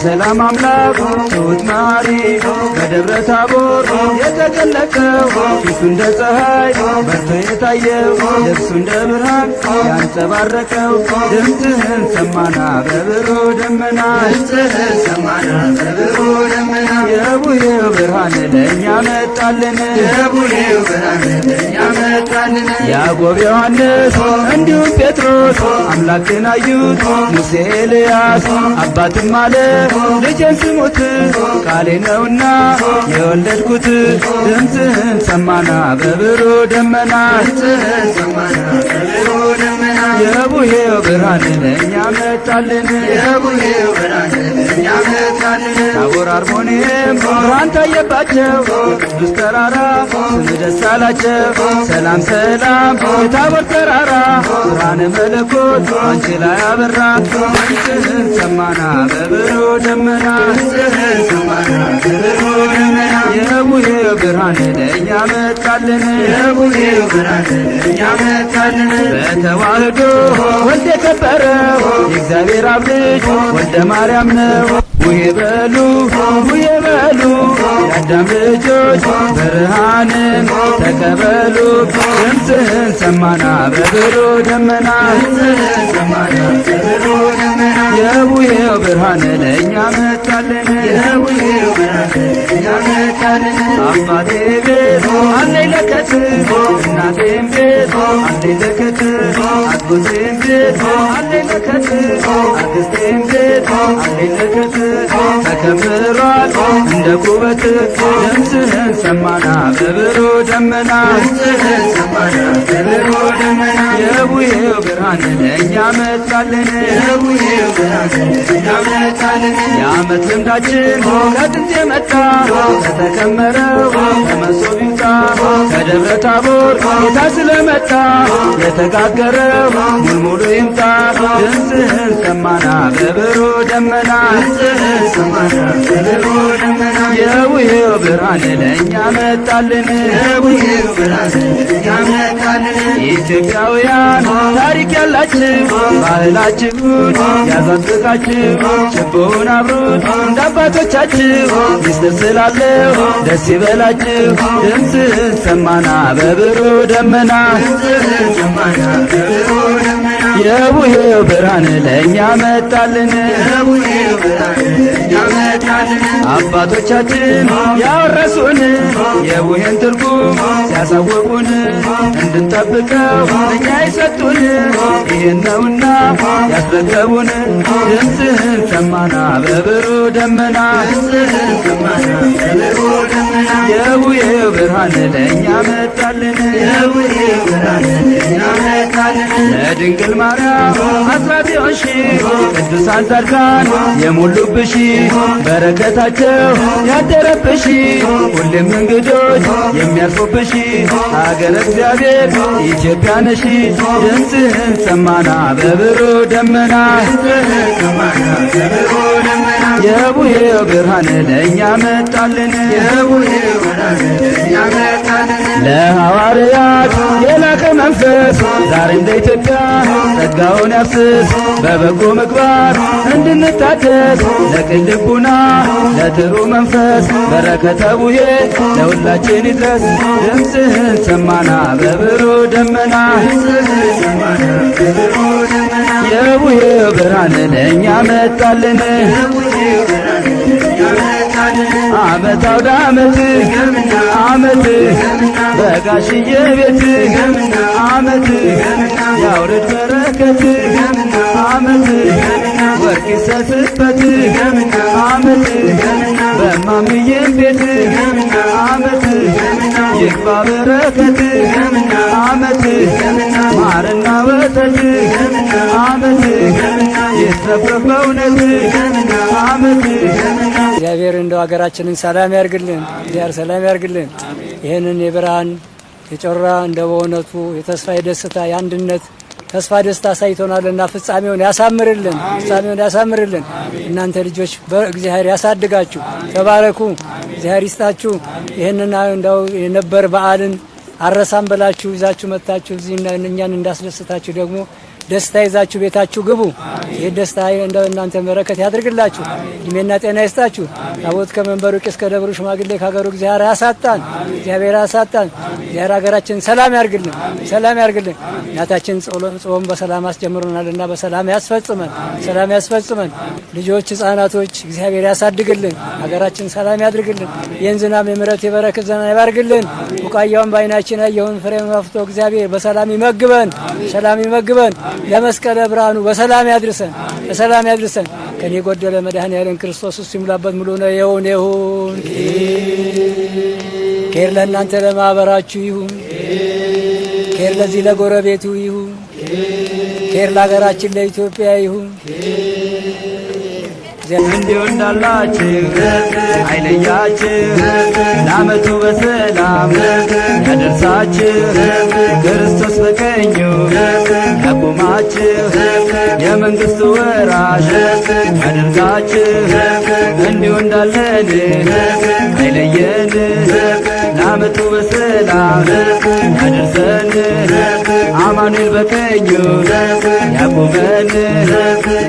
የሰላም አምላክ ትሁት መሐሪ በደብረ ታቦር የተገለጠው ፊቱ እንደ ፀሐይ በርቶ የታየው ልብሱ እንደ ብርሃን ያንጸባረቀው ድምፅህን ሰማና በብሩህ ደመና የቡሄው ብርሃን ለእኛ መጣልን ያዕቆብ ዮሐንስ እንዲሁም ጴጥሮስ አምላክን አዩት ሙሴ ኤልያስ አባትም አለ ልጄን ስሙት ቃሌ ነውና የወለድኩት ድምፅህን ሰማና በብሩህ ደመና የቡሄው ብርሃን ለእኛ መጣልን ታቦር አርሞንኤም ብርሃን ታየባቸው ቅዱስ ተራራ ስም ደስ አላቸው ሰላም ሰላም የታቦር ተራራ ብርሃነ መለኮት አንቺ ላይ አበራ ድምፅህን ሰማና በብሩህ ደመና የቡሄው ብርሃን ለእኛ መጣልን በተዋህዶ ወልድ የከበረው የእግዚአብሔር አብ ልጅ ወልደ ማርያም ነው ቡሄ በሉ ቡሄ በሉ የአዳም ልጆች ብርሃንን ተቀበሉ ድምፅህን ሰማና በብሩህ ደመና የቡሄው ብርሃን ለእኛ መጣልን አባቴ ቤት አለኝ ለከት እናቴም ቤት አለኝ ለከት አጎቴም ቤት አለኝ ለከት አክስቴም ቤት አለኝ ለከት ተከምሯል እንደ ኩበት ድምፅህን ሰማና በብሩህ ደመና የቡሄው ብርሃን ለእኛ መጣልን የዓመት ልምዳችን ከጥንት የመጣ ከተከመረው ከመሶብ ይውጣ ከደብረ ታቦር ጌታ ስለመጣ የተጋገረው ሙልሙሉ ይምጣ ድምፅህን ሰማና በብሩህ ደመና የቡሄው ብርሃን ለእኛ መጣልን ኢትዮጵያውያን ታሪክ ያላችሁ ባህላችሁን ያዛዝቃችሁ ችቦውን አብሩት እንደ አባቶቻችሁ ሚስጥር ስላለው ደስ ይበላችሁ ድምፅህን ሰማና በብሩህ ደመና የቡሄው ብርሃን ለእኛ መጣልን አባቶቻችን ያወረሱን የቡሄን ትርጉም ሲያሳወቁን እንድንጠብቀው እኛ ይሰጡን ይህን ነውና ያስረከቡን ድምፅህን ሰማና በብሩህ ደመና የቡሄው ብርሃን ለእኛ መጣልን ለድንግል ማርያም አስራት የሆንሽ ቅዱሳን ጻድቃን የሞሉብሽ በረከታቸው ያደረብሽ ሁሌም እንግዶች የሚያርፉብሽ ሀገረ እግዚአብሔር ኢትዮጵያ ነሽ ድምፅህን ሰማና በብሩህ ደመና የቡሄው ብርሃን ለእኛ መጣልን ለሐዋርያት የላከ መንፈስ ዛሬ እንደ ኢትዮጵያ ጸጋውን ያፍስስ በበጎ ምግባር እንድንታደስ ለቅን ልቡና ለጥሩ መንፈስ በረከተ ቡሄ ለሁላችን ይድረስ ድምፅህን ሰማና በብሩህ ደመና የቡሄው ብርሃን ለእኛ መጣልን ዓመት አውደ ዓመት ዓመት በጋሽዬ ቤት ዓመት ያውርድ በረከት ዓመት ወርቅ ይሰስበት ዓመት በማምዬም ቤት ዓመት ይግባ በረከት ዓመት ማርና ወተት ዓመት ይትረፍረፍ በእውነት ዓመት እግዚአብሔር እንደው ሀገራችንን ሰላም ያርግልን፣ እግዚአብሔር ሰላም ያርግልን። ይህንን የብርሃን የጮራ እንደ በእውነቱ የተስፋ የደስታ የአንድነት ተስፋ ደስታ ሳይቶናልና ፍጻሜውን ያሳምርልን፣ ፍጻሜውን ያሳምርልን። እናንተ ልጆች በእግዚአብሔር ያሳድጋችሁ፣ ተባረኩ፣ እግዚአብሔር ይስጣችሁ። ይህንን እንደው የነበር በዓልን አረሳም ብላችሁ ይዛችሁ መጣችሁ እዚህ እኛን እንዳስደስታችሁ ደግሞ ደስታ ይዛችሁ ቤታችሁ ግቡ። ይህ ደስታ እናንተ በረከት ያድርግላችሁ፣ እድሜና ጤና ይስጣችሁ። ታቦት ከመንበሩ ቄስ ከደብሩ ሽማግሌ ከሀገሩ እግዚአብሔር ያሳጣን፣ እግዚአብሔር ያሳጣን። እግዚአብሔር ሀገራችን ሰላም ያርግልን፣ ሰላም ያርግልን። እናታችን ጾም በሰላም አስጀምሮናልና በሰላም ያስፈጽመን፣ ሰላም ያስፈጽመን። ልጆች ህፃናቶች እግዚአብሔር ያሳድግልን፣ ሀገራችን ሰላም ያድርግልን። ይህን ዝናብ የምሕረት የበረከት ዝናብ ያርግልን። ቡቃያውን በዓይናችን ያየውን ፍሬ አፍርቶ እግዚአብሔር በሰላም ይመግበን፣ ሰላም ይመግበን። ለመስቀለ ብርሃኑ በሰላም ያድርሰን፣ በሰላም ያድርሰን። ከኔ ጎደለ መድኃኔዓለም ክርስቶስ እሱ ይሙላበት ሙሉ ነው ይሁን ይሁን። ኬር ለእናንተ ለማህበራችሁ ይሁን፣ ኬር ለዚህ ለጎረቤቱ ይሁን፣ ኬር ለሀገራችን ለኢትዮጵያ ይሁን። እንዲሁ እንዳላችሁ አይለያችሁ፣ ለዓመቱ በሰላም ያደርሳችሁ። ክርስቶስ በቀኙ ያቁማችሁ፣ የመንግሥቱ ወራሽ ያደርጋችሁ። እንዲሁ እንዳለን አይለየን፣ ለዓመቱ በሰላም ያደርሰን። አማኑኤል በቀኙ ያቁመን፣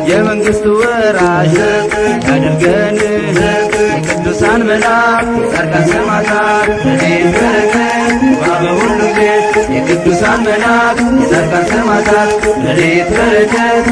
የመንግሥቱ ወራሽ ያድርገን። የቅዱሳን መላእክት ጻድቃን ሰማዕታት ረድኤት በረከት በሁሉ ቤት። የቅዱሳን መላእክት ጻድቃን ሰማዕታት ረድኤት በረከት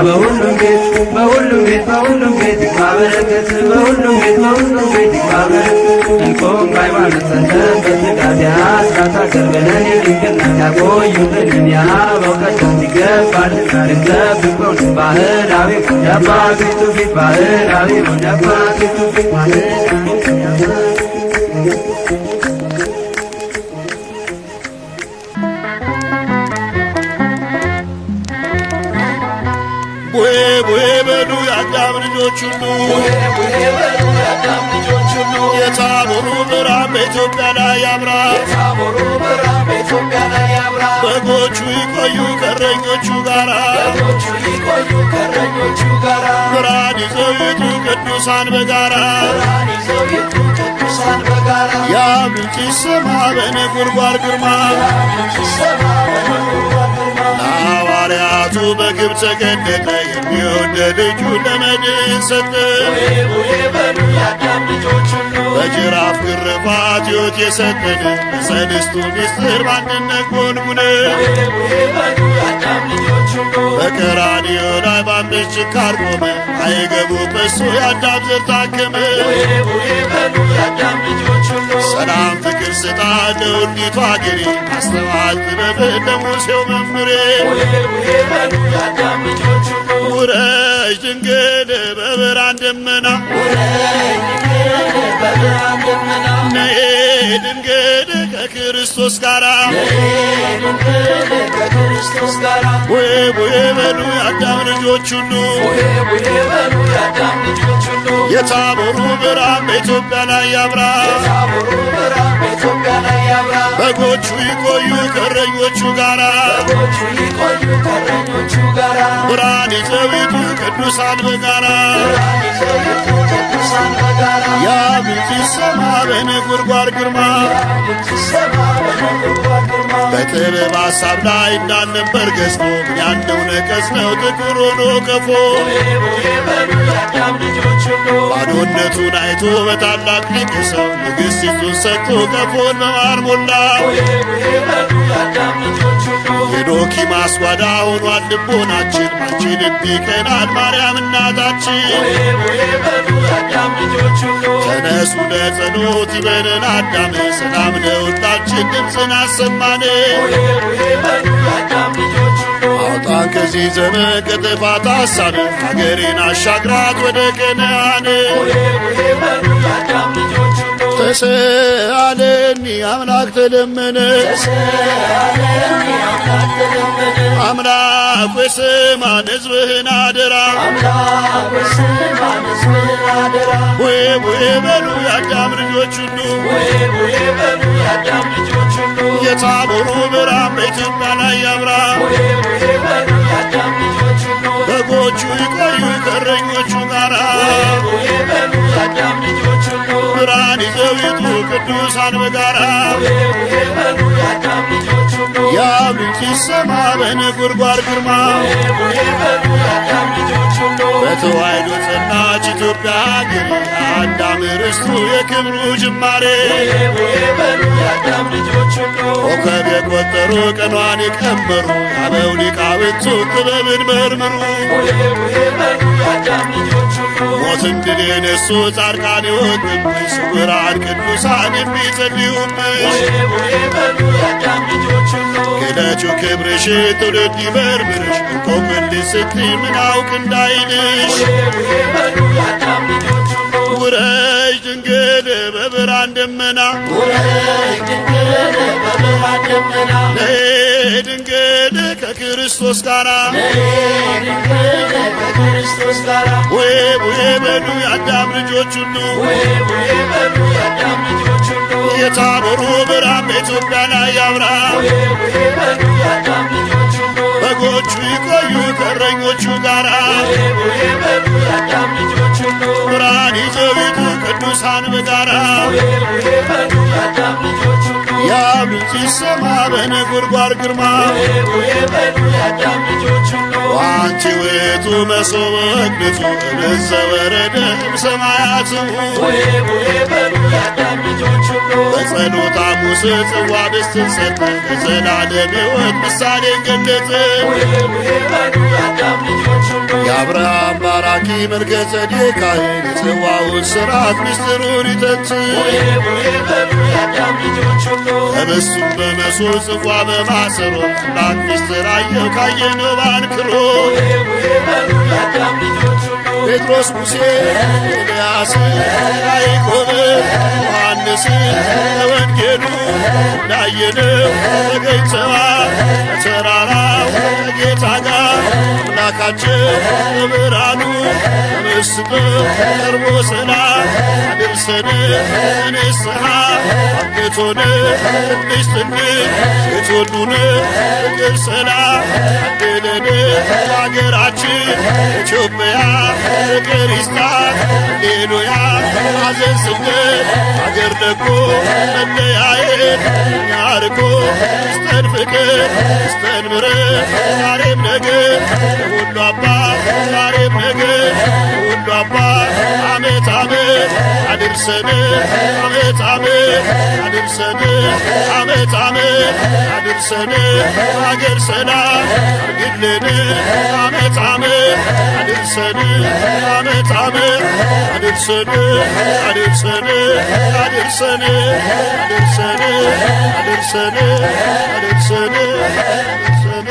በሁሉም ቤት፣ በሁሉም ቤት፣ በሁሉም ቤት ይግባ በረከት፣ በሁሉም ቤት፣ በሁሉም ቤት ይግባ በረከት። እንቆም በሃይማኖት ጸንተን በትጋት አስራት አገር ብለን የድንግልናት ያቆዩልን የአበው ቀደምት ይገባል ልንጠብቀው ባህላዊ የአባቶች ትውፊት ባህላዊ የአባቶች ትውፊት ቡሄ ቡሄ በሉ የአዳም ልጆች ሁሉ፣ የታቦሩ ብርሃን በኢትዮጵያ ላይ ያብራ። በጎቹ ይቆዩ ከእረኞቹ ጋራ፣ ብርሃን ይዘው ይውጡ ቅዱሳን በጋራ። ያ ምንጭ ይሰማ በነጎድጓድ ግርማ፣ ለሐዋርያቱ በግብፅ ገነተ የሚወደድ ልጁ ለመድን ሰጠ። በጅራፍ ግርፋት ሕይወት የሰጠን በሰልስቱ ምስጢር በአንድነት ጎንጉነ በቀራንዮ ላይ በአምስት ችንካር ቆመ። አይገቡት በሱ የአዳም ዘር ታከመ። ሰላም ፍቅር ስጣ ለውዲቷ አገሬ፣ አስተዋል ጥበብ ለሙሴው መምሬ። ውረጅ ድንግል በብርሃን ደመና፣ ነይ ድንግል ከክርስቶስ ጋራ። ቡሄ ቡሄ በሉ የአዳም ልጆች ሁሉ፣ የታቦሩ ብርሃን በኢትዮጵያ ላይ ያብራ። በጎቹ ይቆዩ ከእረኞቹ ጋራ፣ ብርሃን ይዘው ይውጡ ቅዱሳን በጋራ። ያ ምንጭ ይሰማ በነጎድጓድ ግርማ፣ በጥበብ ሐሳብ ላይ እንዳልነበር ገዝፎ ምን ያለው ነቀዝ ነው ጥቁር ሆኖ ቀፎ። ባዶነቱን አይቶ በታላቅ ሊቅ ሰው ንግሥቲቱን ሰጥቶ ቀፎን በማር ሞላ። የዶኪ ማስጓዳ ሆኗል ልቦናችን፣ አንቺን እንዲቀናት ማርያም እናታችን። ተነሱ ለጸሎት ይበለን አዳም፣ ሰላም ለሁላችን ድምፅን አሰማን። አውጣን ከዚህ ዘመን ከጥፋት ሐሳብ፣ ሀገሬን አሻግራት ወደ ከነዓን። ተሰአለኒ አምላክ ተለመነ፣ አምላክ ሆይ ስማን ሕዝብህን አደራ። ቡሄ ቡሄ በሉ የአዳም ልጆች ሁሉ፣ የታቦሩ ብርሃን በኢትዮጵያ ላይ ያብራ። በጎቹ ይቆዩ ከእረኞቹ ጋራ፣ ብርሃን ይዘው ይውጡ ቅዱሳን በጋራ። ያብ ሲሰማ በነጎድጓድ ግርማ በተዋሕዶ ጸናች ኢትዮጵያ ሀገር አዳም ርስቱ የክብሩ ጅማሬ ኮከብ የቆጠሩ ቀኗን የቀመሩ አበው ሊቃውንቱ ጥበብን መርምሩ ሞትን ድል የነሱ ጻድቃን የወጡብሽ ስውራን ቅዱሳን የሚጸልዩብሽ ግለጩ ክብርሽ ትውልድ ይመርምርሽ እንቆቅልሽ ስትይ ምን አውቅ እንዳይልሽ ውረጅ ድንግል በብርሃን ደመና ነይ ድንግል ከክርስቶስ ጋራ ቡሄ ቡሄ በሉ የአዳም ልጆች ሁሉ የታቦሩ ብርሃን በኢትዮጵያ ላይ ያብራ በጎቹ ይቆዩ ከእረኞቹ ጋራ ብርሃን ይዘው ይጡ ቅዱሳን በጋራ ያብ ሲሰማ በነጎድጓድ ግርማ ዋንቲ ውእቱ መሶበ ወግነቱ እምዘወረደ እምሰማያት በጸሎተ ሐሙስ ጽዋ ድስትን ሰጠ ለዘላለም ሕይወት ምሳሌን ገለጠ የአብርሃም ባራኪ መልከ ጼዴቅ ካህን የጽዋውን ሥርዓት ምስጢሩን ይተንትን ህብስቱን በመሶብ ጽዋ በማሰሮ አምላክ ምስጢር አየው ካየነው ባንክሮ ጴጥሮስ ሙሴ ኤልያስ ያዕቆብ ዮሐንስ በወንጌሉ እንዳየነው ተገኝተዋል በተራራው ከጌታ ጋር አምላካችን በብርሃኑ ተመስጦ ቀርቦ ሰላም አድርሰን ንስሐ አግቶን ትንሽ ትንሽ የትወዱን ፍቅር ሰላም አድለን ለአገራችን ኢትዮጵያ ፍቅር ይስጣት ሃሌሉያ ሐዘን ስደት አገር ደጎ መለያየት እኛ ርቆ ይስጠን ፍቅር ይስጠን ምሕረት ዛሬም ነገ ለሁሉ አባት ዛሬም ነገ ለሁሉ አባት ዓመት ዓመት አድርሰን ዓመት ዓመት አድርሰን ዓመት ዓመት አድርሰን አገር ሰላም አርግልን ዓመት ዓመት አድርሰን ዓመት ዓመት አድርሰን አድርሰን አድርሰን አድርሰን አድርሰን አድርሰን አድርሰን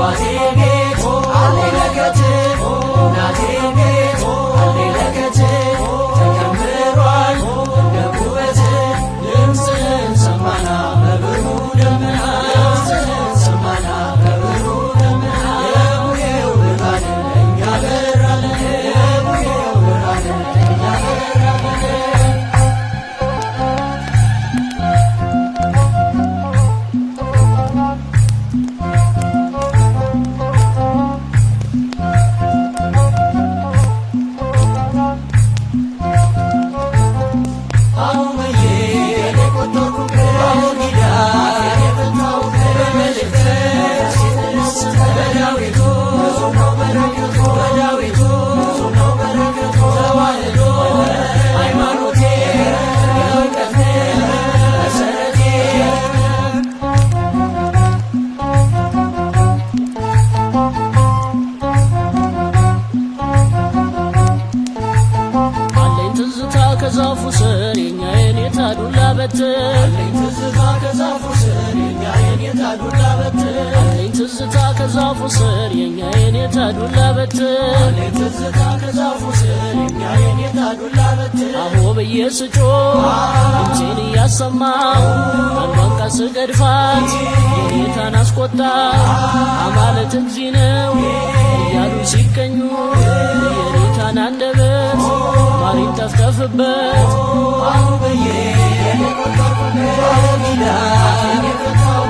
አባቴ ቤት አለ ለከት እናቴ ቤት አለ ለከት ተከምሯል እንደ ኩበት ድምፅህን ሰማና በብሩ ደመና ድምፅህን ሰማና በብሩ ደመና የቡሄው ብርሃን ለእኛ በራልን የቡሄው ብርሃን ለእኛ በራልን ከዛፉ ስር የኛ የኔታ ዱላ በትር አለኝ ትዝታ ከዛፉ ስር የኛ የኔታ ዱላ በትር አለኝ ትዝታ ከዛፉ ስር የኛ የኔታ ዱላ በትር አለኝ ትዝታ ከዛፉ ስር የኛ የኔታ ዱላ በትር አሆ ብዬ ስጮህ ድምፄን እያሰማሁ አንዷን ቃል ስገድፋት የኔታን አስቆጣ አማለት እግዚእ ነው እያሉ ሲቀኙ የኔታን አንደበት ማሪን ተፍተፍበት አሁበዬ ጊዳ የፈታው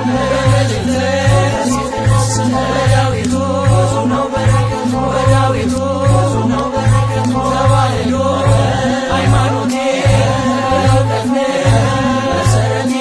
በዳዊቱ ነው በረከቱ በዳዊቱ ነው በረከቱ ተዋህዶ ሃይማኖቴ እውቀት መሰረቴ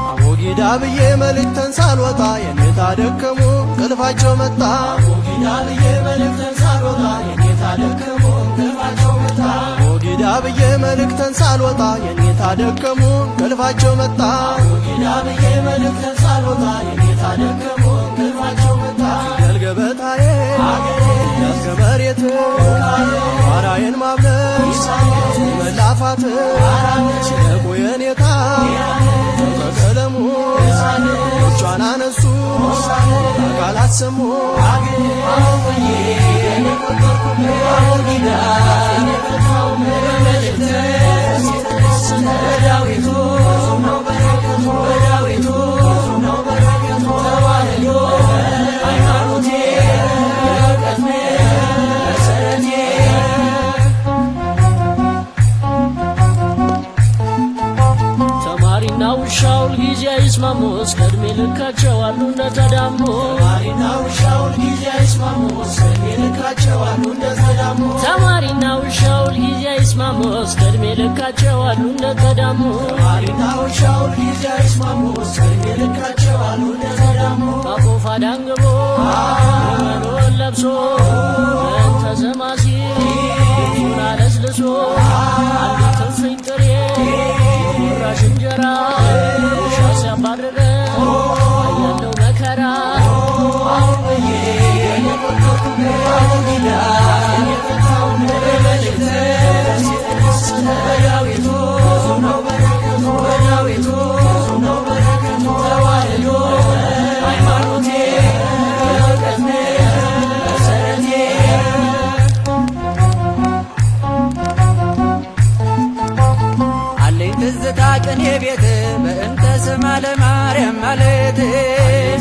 አቦጊዳ ብዬ መልእክተን ሳልወጣ የኔታ ደከሙ እንቅልፋቸው መጣ አቦጊዳ ብዬ መልእክተን ሳልወጣ የኔታ ደከሙ እንቅልፋቸው መጣ አቦጊዳ ብዬ መልእክተን ሳልወጣ የኔታ ደከሙ እንቅልፋቸው መጣ አቦጊዳ ብዬ መልእክተን ሳልወጣ የኔታ ደከሙ እንቅልፋቸው መጣ ፊደል ገበታዬ እስከ መሬት ኋራዬን ማብለሽ መላፋት ሲነቁ የኔታ በቀለሙ እጇን አነሱ አካላት ሰሙ አሁበዬ አቦጊዳ የፈታው በዳዊቱ ነው በረከቱ በዳዊቱ ነው በረከቱ ተዋህዶ ሃይማኖቴ እውቀት መሰረቴ ተማሪና ውሻው ሁልጊዜ አይስማሙ እስከ ዕድሜ ልካቸው አሉ እንደተዳሙ ተማሪና ውሻው ሁልጊዜ አይስማሙ እስከ ዕድሜ ልካቸው አሉ እንደተዳሙ ተማሪና ውሻው ሁልጊዜ አይስማሙ እስከ ዕድሜ ልካቸው አሉ እንደተዳሙ ተማሪና ውሻው ሁልጊዜ አይስማሙ እስከ ዕድሜ ልካቸው አሉ እንደተዳሙ አቆፋ ዳንግቦ መኖን ለብሶ እንተ ዘማሲ ፊቱን አለስልሶ አንዲት እፍኝ ጥሬ ቁራሽ እንጀራ ውሻ ሲያባርረ ያለው መከራ አሁበዬ አቦጊዳ የፈታው በዳዊቱ ነው በረከቱ በዳዊቱ ነው በረከቱ ተዋህዶ ሃይማኖቴ እውቀት መሰረቴ አለኝ ትዝታ ቅኔ ቤት በእንተ ስማ ለማርያም ማለት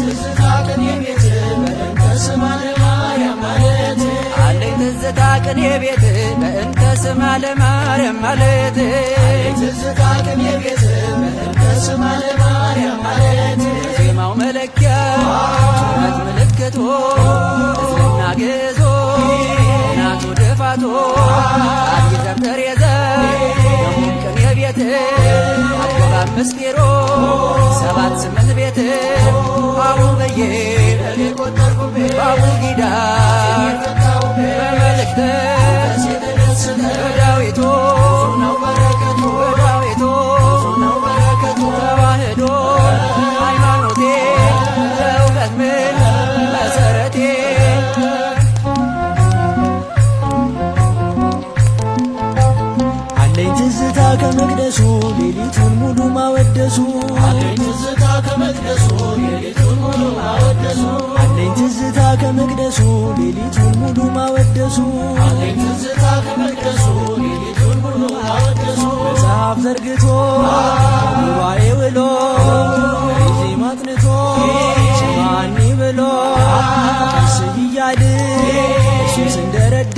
ትዝታ ቅኔ ቤት በእንተ ስማ ለማርያም ማለት አለኝ ትዝታ ቅኔ ቤት በእንተ ስማ ለማርያም ማለት ትዝታ ቅኔ ቤት በእንተ ስማ ለማርያም ማለት ዜማው መለኪያ ጩኸት ምልክቶ እዝልና ግዞ ናቱ ድፋቶ ቃል ይዘምር የዘም ቅኔ ቤት አገባብ ምስጢሮ 7-8 ቤት አቡበዬ አቡጊዳ በመልእክተ በዳዊቱ በዳዊቱ ተዋህዶ ሃይማኖቴ እውቀት ምን መሰረቴ አለኝ ትዝታ ከመቅደሱ ሌሊቱን ሙሉ ማወደሱ ከመቅደሱ አለኝ ትዝታ ከመቅደሱ ሌሊቱን ሙሉ ማወደሱ አለኝ ትዝታ ከመቅደሱ ሌሊቱን ሙሉ ማወደሱ አለኝ ትዝታ ከመቅደሱ ሌሊቱን ሙሉ ማወደሱ መጽሐፍ ዘርግቶ ጉባኤ ውሎ ዜማ አጥንቶ ስማኒ ብሎ ደስ እያል እሱን ስንደረድ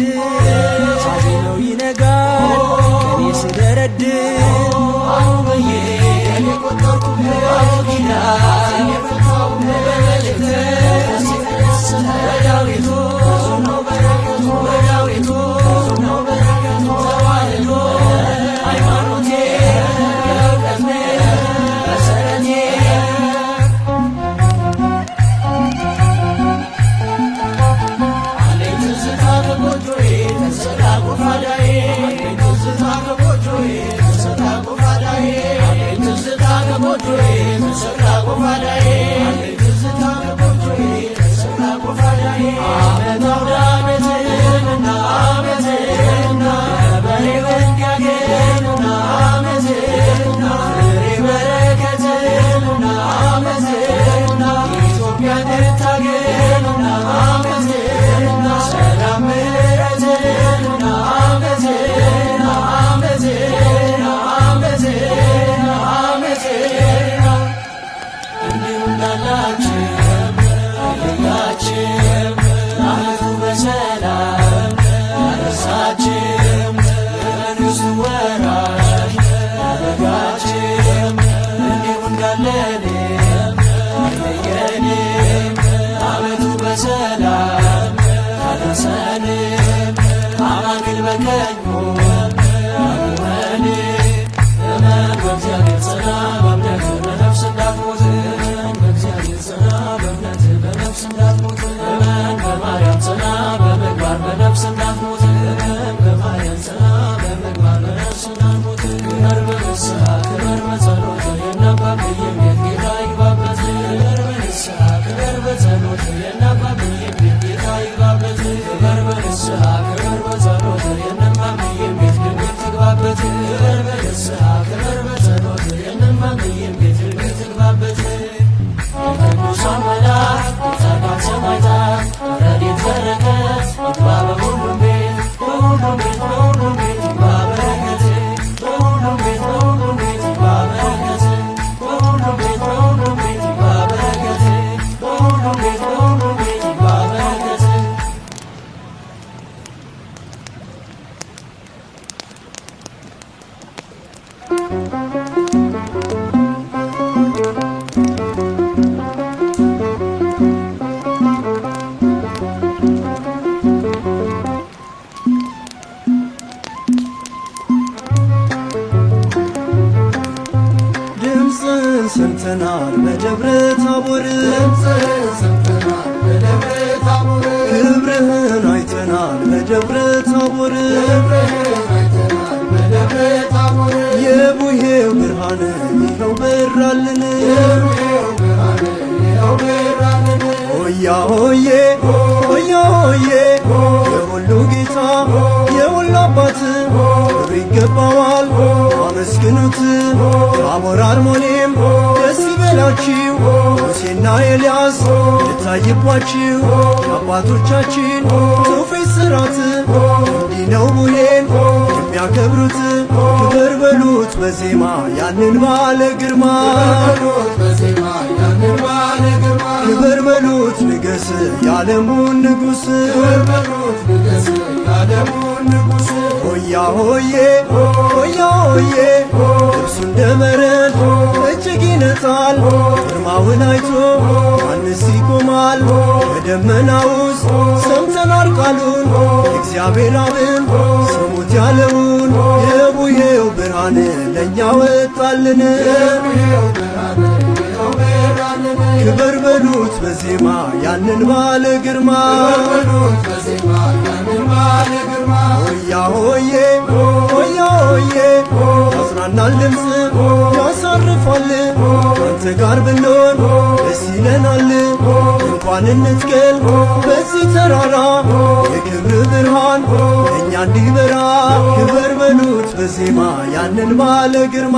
ሳዜነው ይነጋል ከኔ ስደረድር አሁንዬ እኔ ቆጠርኩበት ኪዳን የፈታው በመልእክት በዳዊቱ ነው በረከቱ በዳዊቱ ነው በረከቱ ተዋህዶ ሃይማኖቴ የእውቀት መሰረቴ አለኝ ትዝታ ከጎጆዬ ተሰላ ጎፋዳዬ አለኝ ትዝታ ከጎጆዬ ተሰላ ጎፋዳዬ አለኝ ትዝታ ከጎጆዬ ተሰላ ጎፋዳዬ አለኝ ትዝታ ከጎጆዬ ተሰላ ጎፋዳዬ ዓመት አውደ ዓመትህንና ዓመትህንና በሬ እንዲያገኝና ዓመትህንና ፍሬ በረከትህንና ዓመትህንና ኢትዮጵያ እንድታገኝና ዓመትህንና ሰላም ምሕረትህንና ዓመትህንና ዓመትህንና ዓመትህንና ዓመትህንና እንዲሁ እንዳላችሁ ሁላችንም ዓመቱ በሰላም ያደርሳችሁ መንግሥቱ ወራሽ ያደርጋችሁ እንዲሁ እንዳለንም አይለየንም ዓመቱ በሰላም ያደርሰንም አማኑኤል በቀኙ ያቁመን እመን በእግዚአብሔር ጽና በእምነት በነፍስ እንዳትሞት በእግዚአብሔር ጽና በእምነት በነፍስ እንዳትሞት እመን በማርያም ጽና በምግባር በነፍስ እንዳትሞት እመን በማርያም ጽና በምግባር በነፍስ እንዳትሞት ክበር በንስሐ ክበር በጸሎት የናባብዬም ቤት ጌታ ይግባበት ክበር በንስሐ ክበር በጸሎት የናባብዬም ቤት ጌታ ይግባበት ክበር በንስሐ ክበር በጸሎት የናባብዬም ቤት ድንግል ትግባበት ክበር በንስሐ ክበር በጸሎት የናባብዬም ቤት ድንግል ትግባበት የቅዱሳን መላእክት የጻድቃን ሰማዕታት ረድኤት በረከት ይግባ በሁሉም ቤት በሁሉም ቤት በሁሉም ቤት ይግባ በረከት በሁሉም ቤት በሁሉም ቤት ይግባ በረከት በሁሉም ቤት በሁሉም ቤት ይግባ በረከት በሁሉም ቤት በሁሉም ቤት ይግባ በረከት ድምፅን ሰምተናል በደብረ ታቦር ክብርህን አይተናል በደብረ ታቦር የቡሄው ብርሃን ይኸው በራልን ሆያ ሆዬ ሆያ ሆዬ የሁሉ ጌታ የሁሉ አባት ክብር ይገባዋል አመስግኑት ታቦር አርሞኔም ደስ ይበላችሁ ሙሴና ኤልያስ ልታይባችሁ የአባቶቻችን ትውፊት ሥርዓት እንዲህ ነው ቡሄን የሚያከብሩት ክብር በሉት በዜማ ያንን ባለ ግርማ ክብር በሉት ንገስ የዓለሙን ንጉሥ ሆያ ሆዬ ሆያ ሆዬ ልብሱ እንደ በረድ እጅግ ይነጣል ግርማውን አይቶ ማንስ ይቆማል ከደመና ውስጥ ሰምተናል ቃሉን የእግዚአብሔር አብን ስሙት ያለውን የቡሄው ብርሃን ለእኛ ወጣልን ክብር በሉት በዜማ ያንን ባለ ግርማ ሆያ ሆዬ ሆያ ሆዬ ያጽናናል ድምፅ ያሳርፋል ካንተ ጋር ብንሆን ደስ ይለናል እንኳን እንትገል በዚህ ተራራ የክብር ብርሃን ለእኛ እንዲበራ ክብር በሉት በዜማ ያንን ባለ ግርማ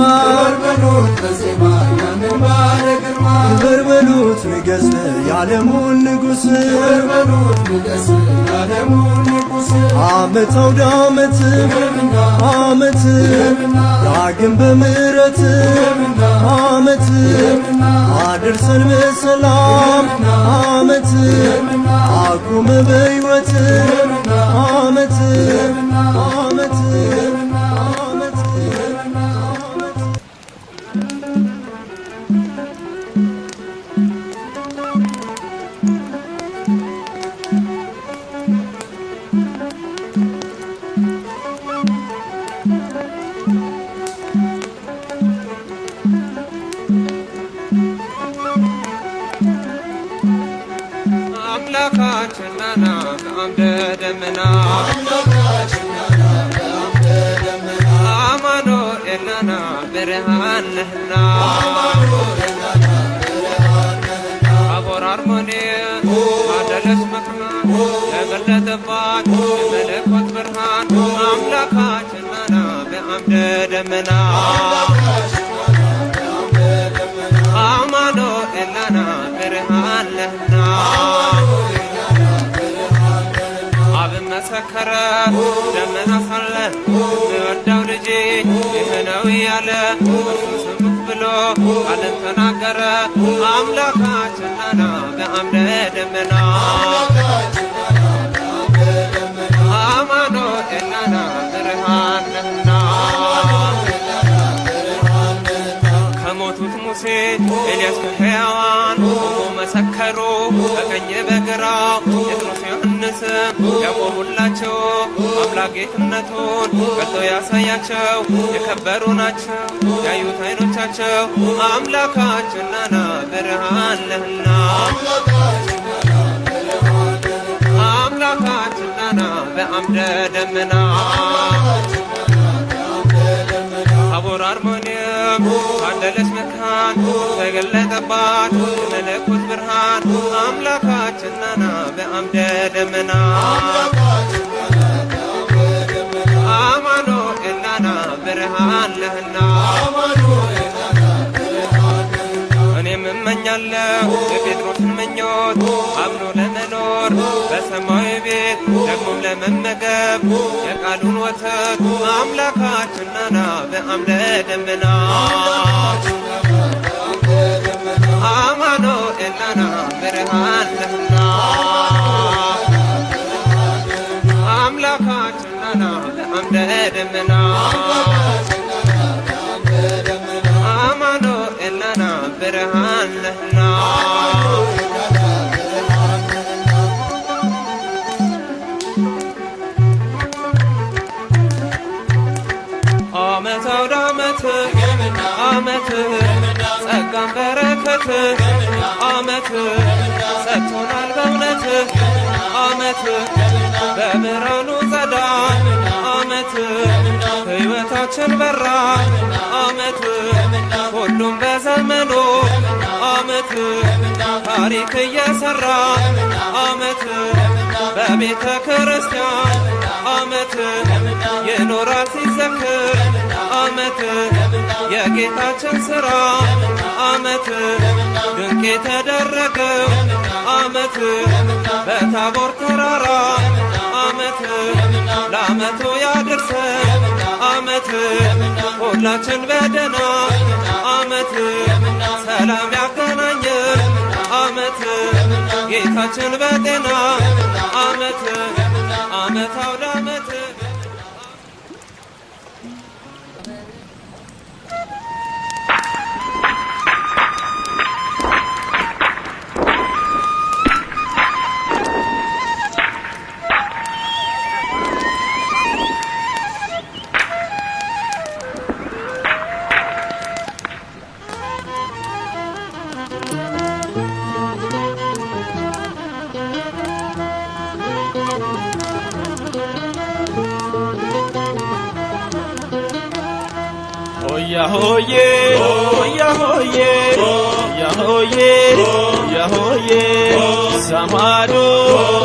ክበር በሉት ንገስ የዓለሙን ንጉሥ ዓመት አውደ ዓመት ዓመት ዳግም በምሕረት ዓመት አድርሰን በሰላም ዓመት አቁመ በሕይወት ዓመት ዓመት አምላካችንና በአምደ ደመና አማኑኤልና ብርሃን ነህና ታቦር አርሞንኤም አደለች መክና ለገለጠባት የመለኮት ብርሃን አምላካችንና በአምደ ደመና አማኑኤልና ብርሃን ነህና አብን መሰከረ ደመና ሳለ የወዳው ልጄ ይህ ነው ያለ እርሱ ስሙት ብሎ ቃልን ተናገረ አምላካችንና በአምደ ደመና አማኑኤልና ብርሃን ነህና ከሞቱት ሙሴ ኤልያስ ከሕያዋን መሰከሩ በቀኝ በግራው ጴጥሮስ ዮሐንስም ያቆሙላቸው አምላክ ጌትነቱን ገልጦ ያሳያቸው የከበሩ ናቸው ያዩት ዓይኖቻቸው አምላካችንና ብርሃን ነህና አምላካችንና በአምደ ደመና ታቦር አርሞንኤም ታደለች መካን ተገለጠባት የመለኮት ብርሃን አምላካችንና በአምደ ደመና አማኑኤልና ብርሃን ነህና እኔም እመኛለሁ የጴጥሮስን ምኞት አምኖ ለመኖር በሰማያዊ ቤት ደግሞም ለመመገብ የቃሉን ወተት አምላካችንና በአምደ ደመና አማኑኤልና ብርሃን ነህና አምላካችንና በአምደ ደመና አማኑኤልና ብርሃን ነህና ዓመት አውደ ዓመት ዓመት ጸጋን በረከት ዓመት ሰጥቶናል በእውነት ዓመት በብርሃኑ ጸዳል ዓመት ሕይወታችን በራ ዓመት ሁሉም በዘመኑ ዓመት ታሪክ እየሠራ ዓመት በቤተ ክርስቲያን ዓመት ይኖራል ሲዘክር ዓመት የጌታችን ሥራ ዓመት ድንቅ የተደረገው ዓመት በታቦር ተራራ ዓመት ለዓመቱ ያድርሰን ዓመት ሁላችን በደና ዓመት ሰላም ያገናኘን ዓመት ጌታችን በጤና ዓመት ዓመት አውደ ዓመት ያሆዬ ያሆዬ ያሆዬ ያሆዬ ሰማዶ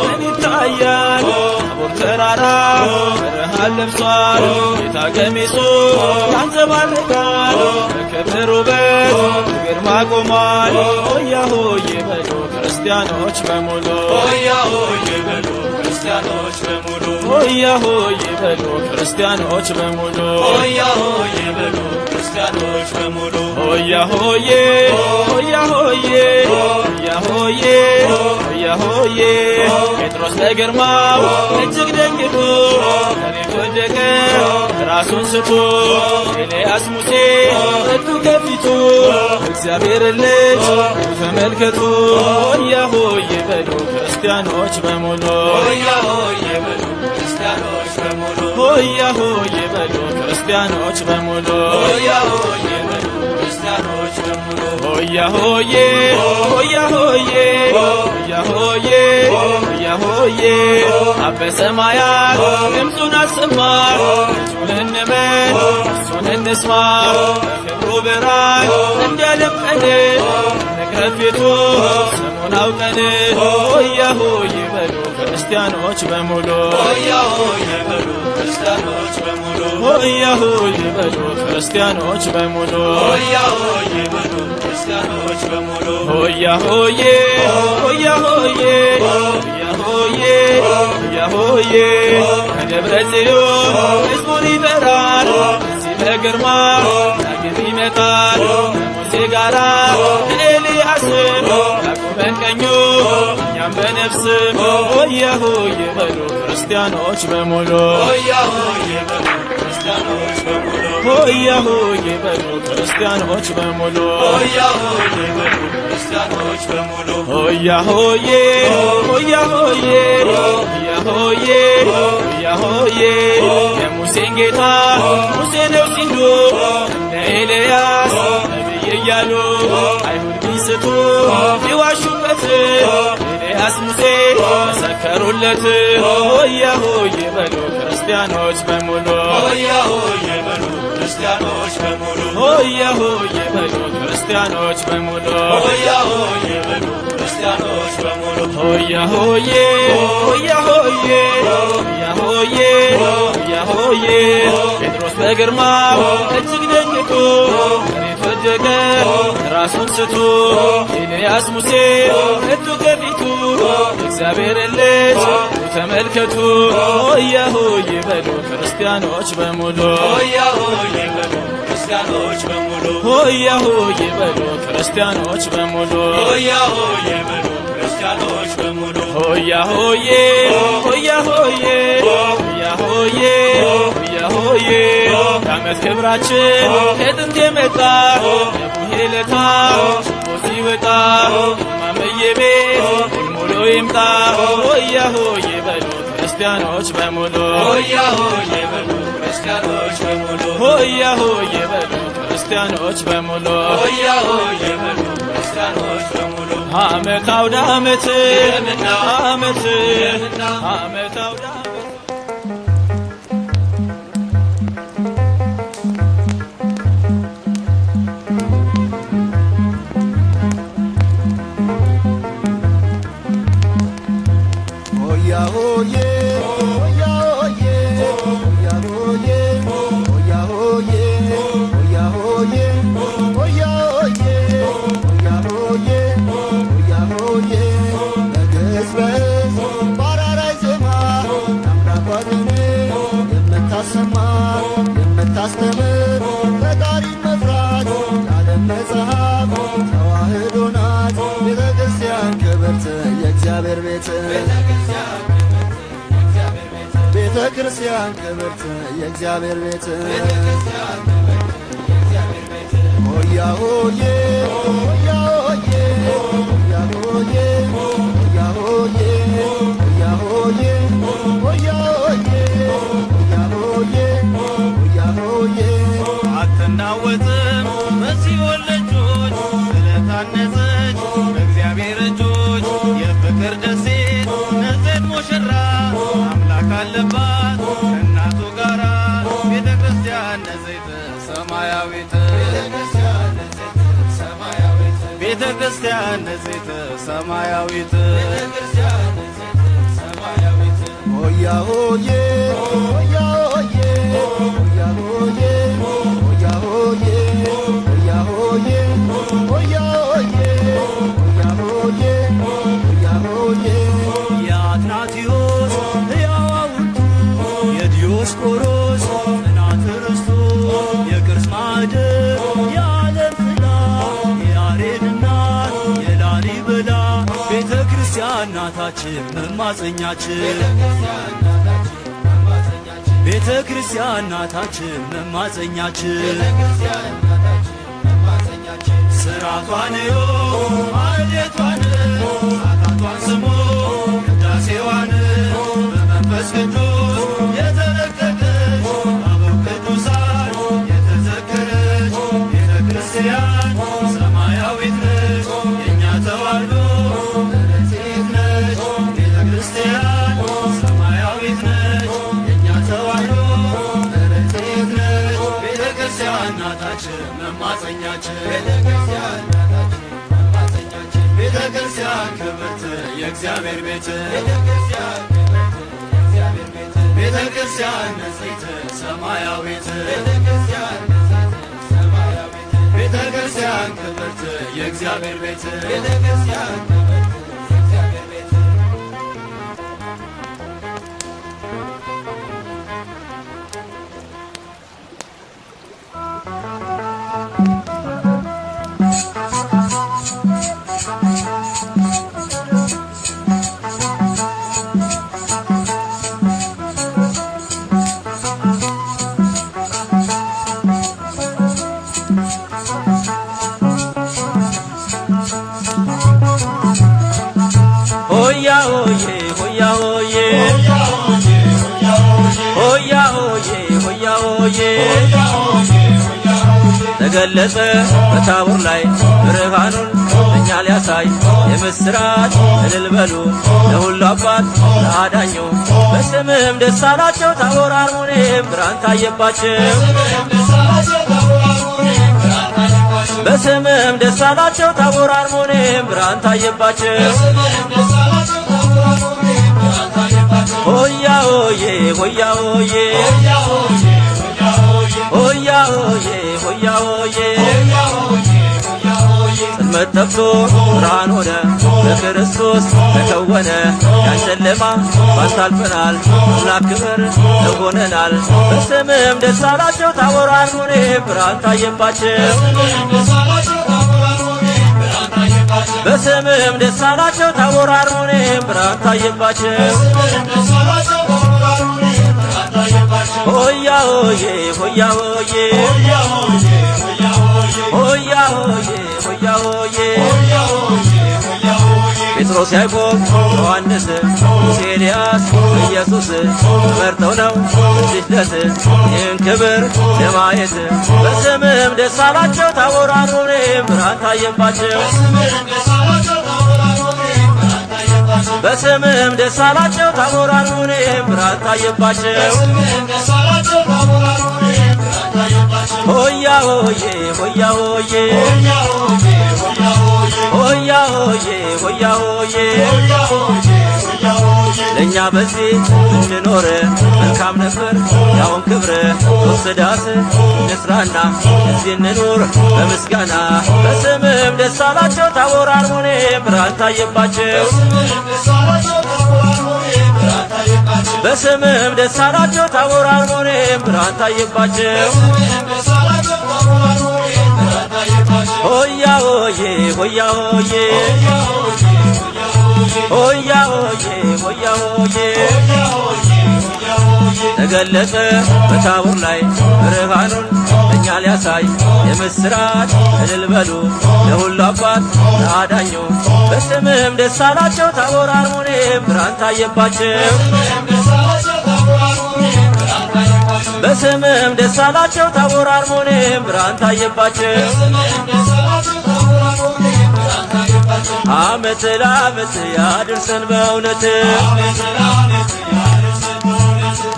ምን ይታያል ታቦር ተራራ ብርሃን ለብሷል ጌታ ቀሚሱ ያንጸባርቃል በክብር ውበት ግርማ ቆሟል ሆያ ሆዬ በሉ ክርስቲያኖች በሙሉ ሆያ ሆዬ በሉ ክርስቲያኖች በሙሉ ሆያ ሆዬ በሉ ክርስቲያኖች በሙሉ ሆያ ሆዬ በሉ ክርስቲያኖች በሙሉ ሆያ ሆዬ ሆያ ሆዬ ሆያ ሆዬ ሆያ ሆዬ ጴጥሮስ ለግርማው እጅግ ደንግጦ መሬት ወደቀ ራሱን ስቶ ኤልያስ ሙሴ እጁ ከፊቱ እግዚአብሔር ልጅ ተመልከቱ ሆያ ሆዬ በሉ ክርስቲያኖች በሙሉ ሆያ ሆዬ በሉ ክርስቲያኖች በሙሉ ሆያ ሆዬ በሉ ክርስቲያኖች በሙሉ ሆያ ሆዬ በሉ ክርስቲያኖች በሙሉ ሆያ ሆዬ ሆያ ሆዬ ሆያ ሆዬ ሆያ ሆዬ አበ ሰማያት ድምፁን አሰማ ልጁን እንመን እሱን እንስማ በክብሩ ብርሃን እንዲያደምቀን ንቅረፊቱ ስሙን አውቀን ሆያ ሆዬ በሉ ክርስቲያኖች በሙሉ ሆያ ሆዬ በሉ ክርስቲያኖች በሙሉ ሆያ ሆዬ በሉ ክርስቲያኖች በሙሉ ሆያ ሆዬ በሉ ክርስቲያኖች በሙሉ ሆያ ሆዬ ሆያ ሆዬ ሆያ ሆዬ ሆያ ሆዬ ከደብረ ጽዮን ሕዝቡን ይጠራል እዚህ በግርማ ዳግም ይመጣል ከሙሴ ጋራ ከኤልያስም ያቆመን ቀኙ እኛም በነፍስም ሆያ ሆዬ በሉ ክርስቲያኖች በሙሉ ሆያ ሆዬ በሉ ክርስቲያኖች በሙሉ ሆያ ሆዬ በሉ ክርስቲያኖች በሙሉ ሆያ ሆዬ በሉ ክርስቲያኖች በሙሉ ሆያ ሆዬ ሆያ ሆዬ ሆያ ሆዬ ሆያ ሆዬ የሙሴን ጌታ ሙሴ ነው ሲሉ እንደ ኤልያስ ነቢይ እያሉ አይሁድ ቢስቱ ቢዋሹበት ኤልያስ ሙሴ መሰከሩለት ሆያ ሆዬ በሉ ክርስቲያኖች በሙሉ ሆያ ሆዬ በሉ ክርስቲያኖች በሙሉ ሆያ ሆዬ በሉ ክርስቲያኖች በሙሉ ሆያ ሆዬ በሉ ክርስቲያኖች በሙሉ ሆያ ሆዬ ሆያ ሆዬ ሆያ ሆዬ ሆያ ሆዬ ጴጥሮስ በግርማው እጅግ ደንግጦ መሬት ወደቀ ራሱን ስቶ ኤልያስ ሙሴ እጁ ከፊቱ እግዚአብሔር ልጅ ተመልከቱ ሆያ ሆዬ በሉ ክርስቲያኖች በሙሉ ሆያ ሆዬ በሉ ክርስቲያኖች በሙሉ ሆያ ሆዬ በሉ ክርስቲያኖች በሙሉ ሆያ ሆዬ በሉ ክርስቲያኖች በሙሉ ሆያ ሆዬ ሆያ ሆዬ ሆያ ሆዬ ሆያ ሆዬ የዓመት ክብራችን ከጥንት የመጣ የቡሄ ለታ ሽቦ ሲወጣ ማመዬ ቤት ሙሉ ይምጣ ሆያ ሆዬ በሉ ክርስቲያኖች በሙሉ ሆያ ሆዬ በሉ ክርስቲያኖች በሙሉ ሆያ ሆዬ በሉ ክርስቲያኖች በሙሉ ሆያ ሆዬ በሉ ክርስቲያኖች በሙሉ ዓመት አውደ ዓመት ዓመት ዓመት አውደ የምታስተምር ፈጣሪ መፍራት የዓለም መጽሐፍ ተዋህዶ ናት ቤተክርስቲያን ክብርት የእግዚአብሔር ቤት ቤተክርስቲያን ክብርት የእግዚአብሔር ቤት ሆያ ሆዬ ሆያ ሆዬ ሆያ ሆዬ ሆያ ሆዬ ሆያ ሆዬ ሆያ ሆዬ ሆያ ሆዬ ሆያ ሆዬ አትናወጥም በሲኦል ደጆች ስለታነጸች በእግዚአብሔር እጆች የፍቅር ደሴት ነዘት ሙሽራ አምላክ አለባት ከእናቱ ጋራ ቤተ ክርስቲያን ነዘይት ሰማያዊት ቤተ ክርስቲያን ነዘይት ሰማያዊት ሆያ ሆዬ ሆያ ሆዬ እናታችን መማፀኛችን ቤተ ክርስቲያን እናታችን መማፀኛችን ስራቷን ማለቷን አታቷን ስሞ ቅዳሴዋን በመንፈስ ቅዱስ የተረቀቀች አበው ቅዱሳን የተዘከረች ቤተ ክርስቲያን ሰማያዊት ነች የእኛ ተዋሕዶ ርትዕት ነች ቤተ ክርስቲያን ሰማያዊት ነች የእኛ ተዋሕዶ ርትዕት ነች ቤተ ክርስቲያን እናታችን መማፀኛችን ቤተ ክርስቲያን ክብርት የእግዚአብሔር ቤት ቤተ ክርስቲያን ንጽሕት ሰማያዊት ቤተ ክርስቲያን ክብርት የእግዚአብሔር ቤት ተገለጸ በታቦር ላይ ብርሃኑን እኛ ሊያሳይ የምስራች እልል በሉ ለሁሉ አባት ለአዳኙ በስምህም ደስ አላቸው ታቦር አርሞኔም ብርሃን ታየባቸው በስምህም ደስ አላቸው ታቦር አርሞኔም ብርሃን ታየባቸው ሆያ ሆዬ ሆያ ሆዬ ሆያ ሆዬ ሆያ ሆዬ ጽልመት ጠፍቶ ብርሃን ሆነ በክርስቶስ ተከወነ ያን ጨለማ ባንተ አልፈናል አምላክ ክብር ለሆነናል በስምህም ደስ አላቸው ታቦር አርሞኔም ብርሃን ታየባቸው በስምህም ደስ አላቸው ታቦር አርሞኔም ብርሃን ታየባቸው ሆያ ሆዬ ሆያ ሆዬ ሆያ ሆዬ ሆያ ሆዬ ጴጥሮስ ያዕቆብ ዮሐንስ ሙሴ ኤልያስ ኢየሱስ ተመርጠው ነው እዚህ ድረስ ይህን ክብር ለማየት በስምህም ደስ አላቸው ታቦር አርሞኔም ብርሃን ታየባቸው በስምህም ደስ አላቸው ታቦር አርሞኔም ብርሃን ታየባቸው ሆያ ሆዬ ሆያ ሆዬ ሆያ ሆዬ ሆያ ሆዬ ለእኛ በዚህ እንኖር መልካም ነበር ያውን ክብር ወስዳስ እንስራና እዚህ እንኑር በምስጋና በስምህም ደስ አላቸው ታቦር አርሞኔም ብርሃን ታየባቸው በስምህም ደስ አላቸው ታቦር አርሞኔም ብርሃን ታየባቸው ሆያ ሆዬ ሆያ ሆዬ ሆያ ሆዬ ሆያ ሆዬ ተገለጸ በታቦር ላይ ብርሃኑን እኛ ሊያሳይ የምስራች እልል በሉ ለሁሉ አባት ለአዳኙ በስምህም ደስ አላቸው ታቦር አርሞኔም ብርሃን ታየባቸው በስምህም ደስ አላቸው ታቦር አርሞኔም ብርሃን ታየባቸው ዓመት ለዓመት ያድርሰን በእውነት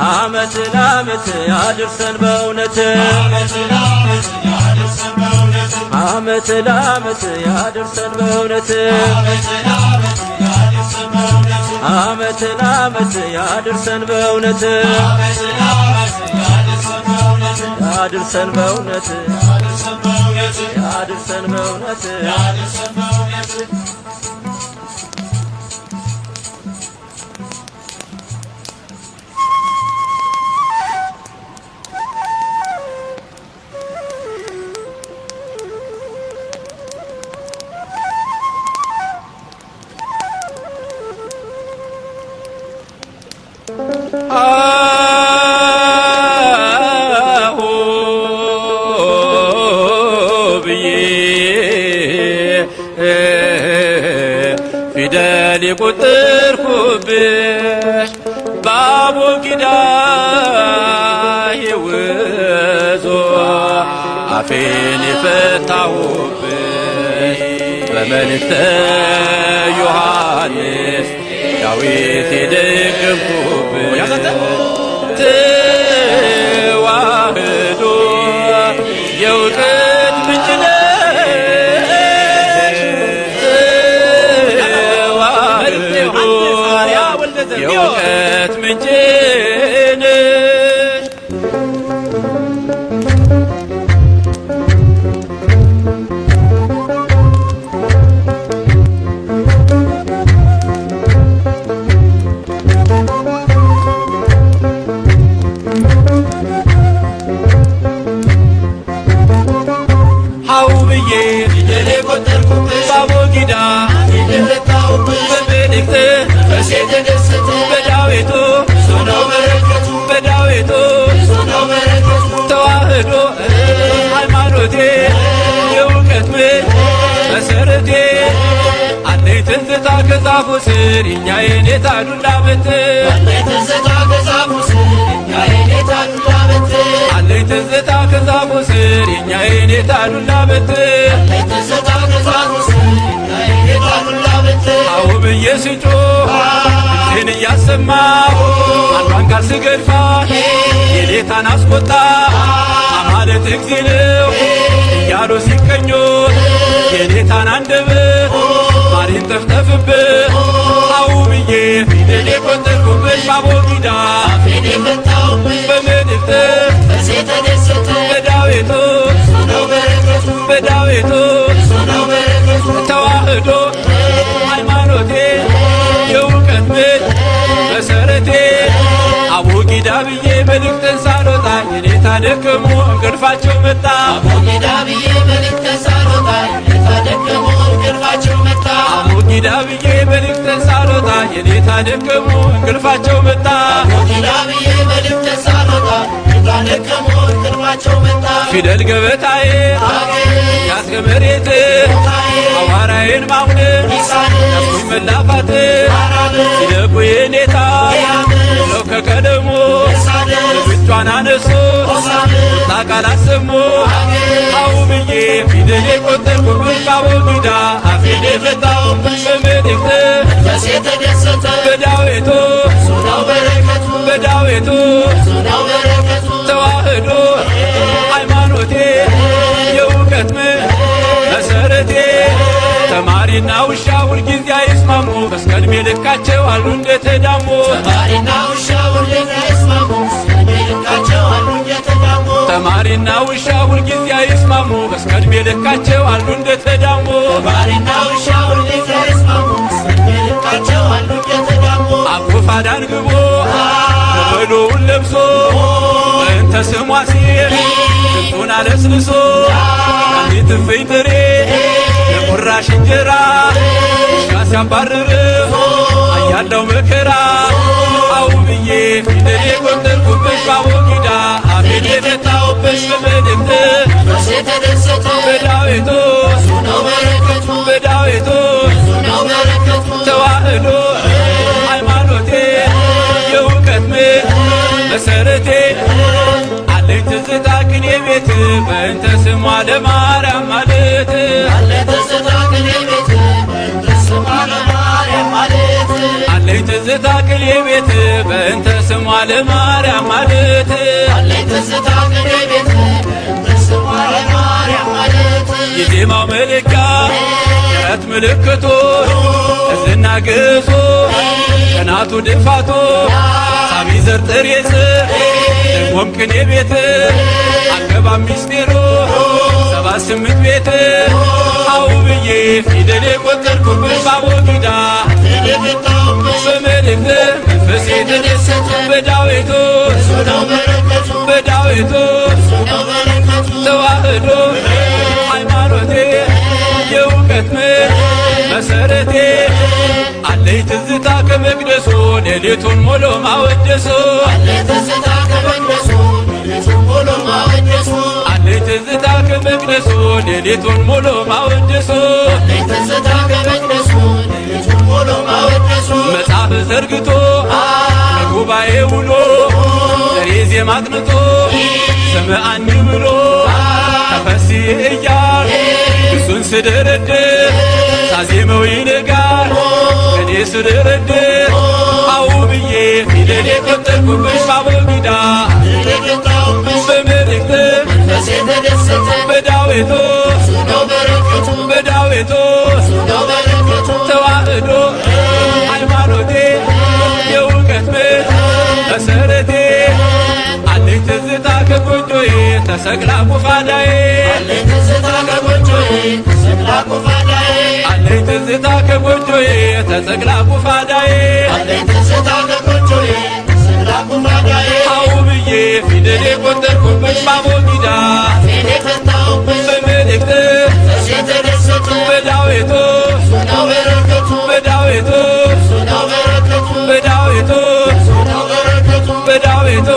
ዓመት ለዓመት ያድርሰን በእውነት ዓመት ለዓመት ያድርሰን በእውነት ዓመት ለዓመት ያድርሰን በእውነት ያድርሰን በእውነት ያድርሰን በእውነት ፊደል የቆጠርኩብሽ በአቦጊዳ የውዞ አፌን የፈታሁብሽ በመልእክተ ዮሐንስ ዳዊት የደገምኩብሽ ተዋህዶ የእውቀት ምንጭ ነሽ ተዋህዶ የእውቀት ምንጭ ነሽ በአቦጊዳ በመልእክት በዳዊቱ ተዋህዶ ሃይማኖቴ የእውቀት ምንጭ መሰረቴ አለኝ ትዝታ ከዛፉ ስር የኛ የኔታ ዱላ በትር አለኝ ትዝታ ከዛፉ ስር የኛ የኔታ ዱላ በትር አዎ ብዬ ስጮህ ድምፄን እያሰማሁ አንዷን ቃል ስገድፋት የኔታን አስቆጣ አማለት እግዚእ ነው እያሉ ሲቀኙት የኔታን አንደበት ማሪን ጠፍጠፍብህ አዎ ብዬ ፊደል የቆጠርኩብሽ በአቦጊዳ በመልእክት በዳዊቱ ተዋህዶ ሃይማኖቴ የእውቀት ምንጭ መሰረቴ አቦጊዳ ብዬ መልእክትን ሳልወጣ የኔታ ደከሙ እንቅልፋቸው መጣ አቦጊዳ ብዬ መልእክትን ሳልወጣ የኔታ ደከሙ እንቅልፋቸው መጣ ፊደል ገበታዬ ያስገ መሬት አዋራዬን ማውደድ ያስኩኝ መላፋት ሲደቁ የኔታ ለው ከቀደሞ ልጆቿን አነሱ ቁጣ ቃል አሰሙ አው ብዬ ፊደል የቆጠርኩብሽ በአቦጊዳ አፌን የፈታሁብሽ በመልእክት በዳዊቱ ተዋህዶ ሃይማኖቴ የእውቀት ምንጭ መሰረቴ ተማሪና ውሻ ሁልጊዜ አይስማሙ በስከዕድሜ ልካቸው አሉ እንደተዳሙ ተማሪና ውሻ ሁልጊዜ አይስማሙ በስከዕድሜ ልካቸው አሉ እንደተዳሙ አኩፋዳ አንግቦ ከበሎውን ለብሶ በእንተ ስሟ ሲል ክንፉን አለስልሶ አንዲት እፍኝ ጥሬ ለቁራሽ እንጀራ ውሻ ሲያባርር አያለው መከራ አው ብዬ ፊደል የቆጠርኩብሽ በአቦጊዳ አፌን የፈታሁብሽ በመልእክት በዳዊቱ ተዋህዶ ሃይማኖቴ የእውቀት ምንጭ መሰረቴ አለኝ ትዝታ ቅኔ ቤት በእንተ ስሟ ለማርያም ማለት አለኝ ትዝታ ቅኔ ቤት በእንተ ስሟ ለማርያም ማለት የዜማው መለኪያ የረት ምልክቱ እዝና ግዕዙ ቀናቱ ድፋቱ ሳቢ ዘርጥር የጽር ደግሞም ቅኔ ቤት አገባብ ሚስጢሩ 78 ቤት አው ብዬ ፊደል የቆጠርኩብሽ በአቦጊዳ በመልእክት መንፈስ የተደሰተ በዳዊቱ ተዋህዶ ሃይማኖቴ የእውቀት ምንጭ መሰረቴ አለኝ ትዝታ ከመቅደሱ ሌሊቱን ሙሉ ማወደሱ አለኝ ትዝታ ከመቅደሱ ሌሊቱን ሙሉ ማወደሱ ትዝታ ከመቅደሱ ሌሊቱን ሙሉ ማወደሱ መጽሐፍ ዘርግቶ በጉባኤ ውሎ ዘሬ ዜማ አጥንቶ ሰምዐኒ ብሎ ተፈሲ እያል እሱን ስደረድር ሳዜመው ይነጋል እኔ ስደረድር አው ብዬ ፊደል የቆጠርኩብሽ ባቦጊዳ በመልእክት በዳዊቱ በዳዊቱ ተዋህዶ ሃይማኖቴ የእውቀት መሰረቴ አለኝ ትዝታ ከጎጆዬ ተሰቅላ ቁፋዳዬ አለኝ ትዝታ ከጎጆዬ ተሰቅላ ቁፋዳዬ አለኝ ትዝታ ከጎጆዬ ተሰቅላ ቁፋዳዬ አለኝ ትዝታ ከጎጆዬ ተሰቅላ ቁፋዳዬ አው ብዬ ፊደል የቆጠርኩብሽ ባቦጊዳ ፊደል የፈታሁብሽ በመልእክት ተደሰቱ በዳዊቱ ነው በረከቱ በዳዊቱ ነው በረከቱ በዳዊቱ ነው በረከቱ በዳዊቱ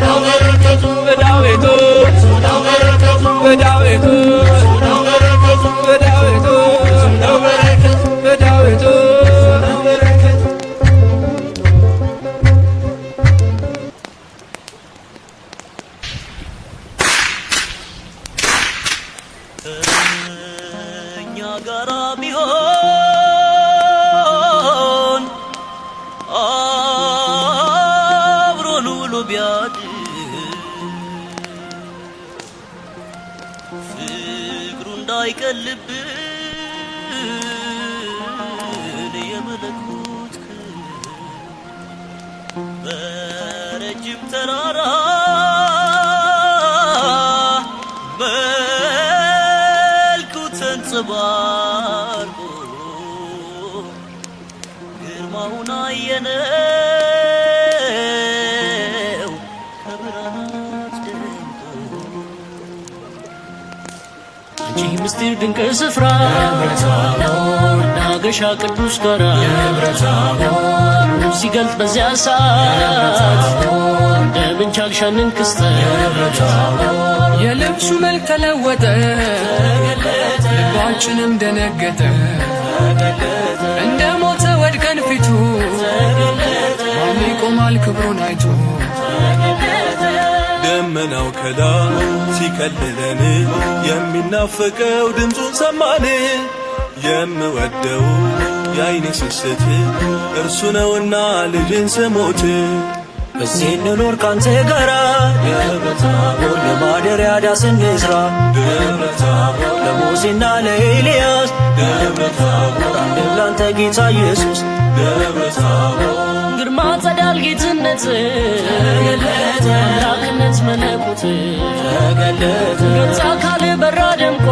ነው በረከቱ በዳዊቱ ነው በረከቱ በዳዊቱ ነው በረከቱ በዳዊቱ ነው በረከቱ በዳዊቱ ነው በረከቱ እኛ ጋራ ቢሆን አብሮን ውሎ ቢያድር ፍቅሩ እንዳይቀልብን የመለኮት በረጅም ተራራ መልኩ ተንጸባርቆ ግርማውን አየነው ከብርሃናት ደምቆ አንቺ ምስጢር ድንቅ ስፍራ ናገሻ ቅዱስ ጋራ ሲገልጥ በዚያ ሰዓት እንደምን ቻልሻንን ክስተት የልብሱ መልክ ተለወጠ ልባችንም ደነገጠ እንደ ሞተ ወድቀን ፊቱ ማን ይቆማል ክብሩን አይቶ ደመናው ከላይ ሲከልለን የሚናፈቀው ድምፁን ሰማን የምወደው የአይኔ ስስት እርሱ ነውና ልጅን ስሞት በዚህ እንኖር ካንተ ጋራ ደብረ ታቦር ለማደሪያ ዳስ እንስራ ደብረ ታቦር ለሙሴና ለኤልያስ ደብረ ታቦር አንድም ላንተ ጌታ ኢየሱስ ደብረ ታቦር ግርማ ጸዳል ጌትነት ተገለጠ አምላክነት መለኮት ተገለጠ ገጻ ካል በራ ደምቆ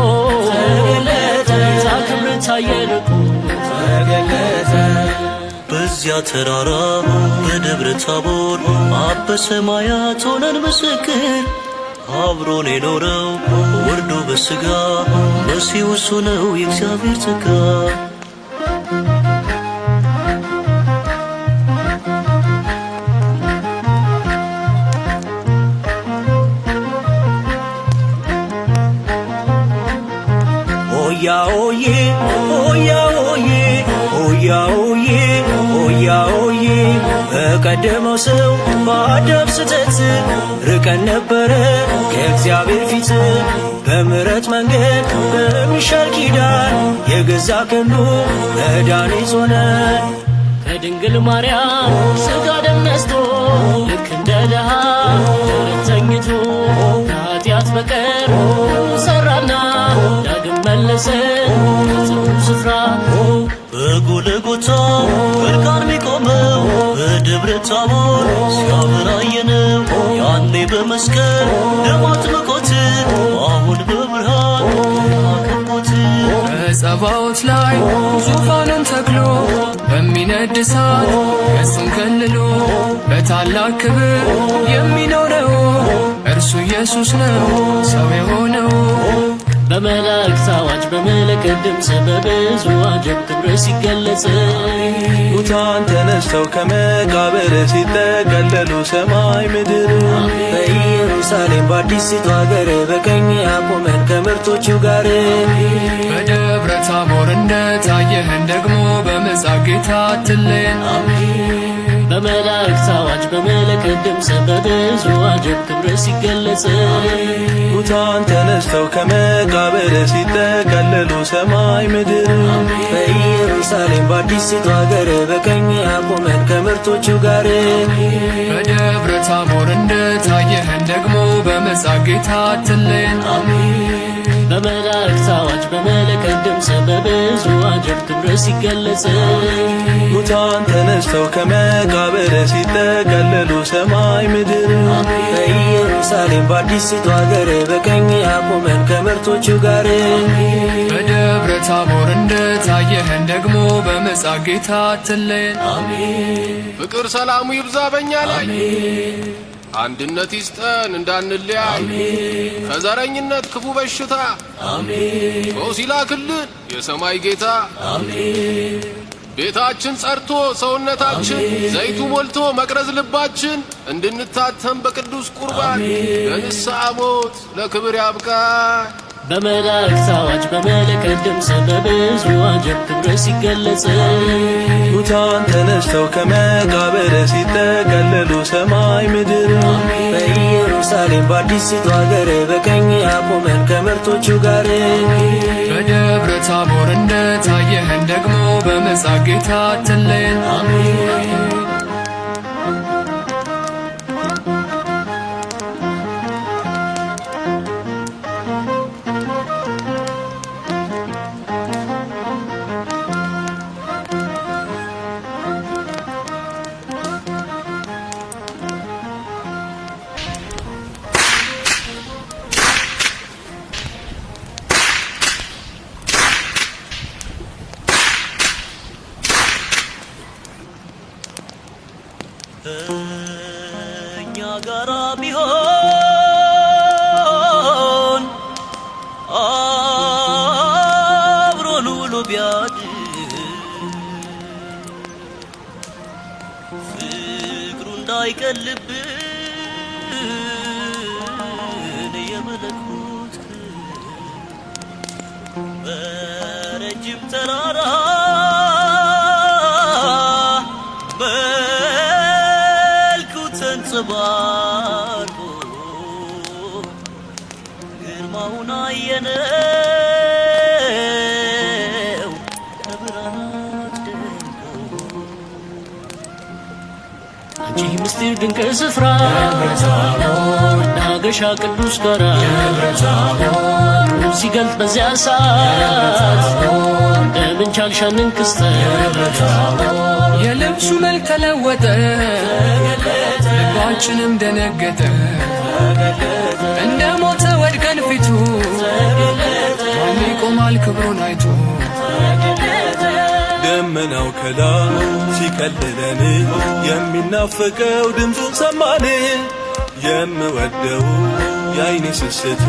ተገለጠ ጌታ ክብር ታየ ልቆ ተገለጠ በዚያ ተራራ በደብረ ታቦር አብ በሰማያት ሆነን ምስክር አብሮን የኖረው ወርዶ በሥጋ መሲሁ እሱ ነው የእግዚአብሔር ጸጋ ሆያ ሆዬ ሆያ ሆዬ ሆያ ሆዬ ሆያ ሆዬ በቀደመው ሰው በአዳም ስህተት ርቀን ነበረ ከእግዚአብሔር ፊት በምሕረት መንገድ በሚሻል ኪዳን የገዛ ክንዱ መድኃኒት ሆነን ከድንግል ማርያም ሥጋ ደም ነስቶ ልክ እንደ ድሃ ደረት ተኝቶ ከኃጢአት በቀር ሠራና ዳግም መለሰን ከጽኑ ስፍራ በጎልጎታ መልካም የሚቆመው በደብረ ታቦር ሲያበራየነው ያኔ በመስቀል ደም አጥምቆት አሁን በብርሃን አከቦት በጸባዖት ላይ ዙፋኑን ተክሎ በሚነድ እሳት ገጹን ከልሎ በታላቅ ክብር የሚኖረው እርሱ ኢየሱስ ነው ሰው የሆነው በመላእክት አዋጅ በመለከት ድምፅ በብዙ አጀብ ክብር ሲገለጽ ሙታን ተነስተው ከመቃብር ሲጠቀለሉ ሰማይ ምድር በኢየሩሳሌም በአዲሲቱ አገር በቀኝ አቆመን ከምርጦቹ ጋር በደብረ ታቦር እንደታየህን ደግሞ በምጽአት ጌታ አትለየን በመላእክት አዋጅ በመለከት ድምፅ በብዙ አጀብ ክብር ሲገለጽ ሙታን ተነስተው ከመቃብር ሲጠቀለሉ ሰማይ ምድር በኢየሩሳሌም በአዲሲቱ አገር በቀኝ አቆመን ከምርጦቹ ጋር በደብረ ታቦር እንደታየህን ደግሞ በምጽአት ጌታ አትለየን በመላእክት አዋጅ በመለከት ድምፅ በብዙ አጀብ ክብር ሲገለጽ ሙታን ተነስተው ከመቃብር ሲጠቀለሉ ሰማይ ምድር በኢየሩሳሌም በአዲሲቱ አገር በቀኝ አቆመን ከምርጦቹ ጋር በደብረ ታቦር እንደታየህን ደግሞ በምጽአት ጌታ አትለየን ፍቅር ሰላሙ ይብዛ በእኛ ላይ አንድነት ይስጠን እንዳንለያይ ከዘረኝነት ክፉ በሽታ ፈውስ ይላክልን የሰማይ ጌታ ቤታችን ጸርቶ ሰውነታችን ዘይቱ ሞልቶ መቅረዝ ልባችን እንድንታተም በቅዱስ ቁርባን ለንስሐ ሞት ለክብር ያብቃን በመላእክት አዋጅ በመለከት ድምፅ በብዙ አጀብ ክብር ሲገለጽ ሙታን ተነስተው ከመቃብር ሲጠቀለሉ ሰማይ ምድር በኢየሩሳሌም በአዲሲቱ አገር በቀኝ አቆመን ከምርጦቹ ጋር በደብረ ታቦር እንደታየህን ደግሞ በምጽአት ጌታ አትለየን እኛ ጋራ ቢሆን አብሮን ውሎ ቢያድር ፍቅሩ እንዳይቀልብን የመለኮት በረጅም ተራራ ተንጸባርቆ ግርማውን አየነው ከብርሃናት ደምቆ አንቺ ምስጢር ድንቅ ስፍራ መናገሻ ቅዱስ ጋራ ሲገልጥ በዚያ ሰዓት እንደምን ቻልሻንን ክስተት የልብሱ መልክ ተለወጠ ልባችንም ደነገጠ እንደ ሞተ ወድቀን ፊቱ ማን ይቆማል ክብሩን አይቶ ደመናው ከላይ ሲከልለን የሚናፈቀው ድምፁን ሰማን የምወደው የዓይኔ ስስት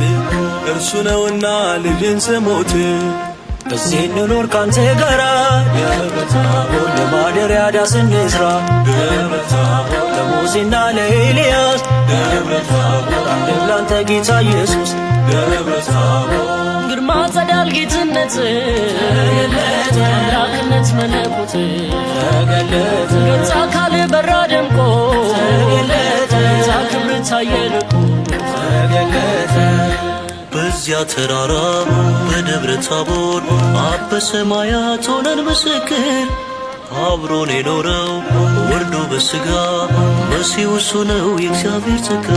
እርሱ ነውና ልጅን ስሞት በዚህ እንኖር ካንተ ጋራ ደብረ ታቦር ለማደሪያ ዳስ እንስራ ደብረ ታቦር ለሙሴና ለኤልያስ ደብረ ታቦር አንድም ላንተ ጌታ ኢየሱስ ደብረ ታቦር ግርማ ጸዳል ጌትነት ተገለጠ አምላክነት መለኮት ተገለጠ ገጸ አካል በራ ደምቆ ተገለጠ ጌታ ክብር ታየ ልቆ ተገለጠ በዚያ ተራራ በደብረ ታቦር አብ በሰማያት ሆነን ምስክር አብሮን የኖረው ወርዶ በሥጋ መሲሁ እሱ ነው የእግዚአብሔር ጸጋ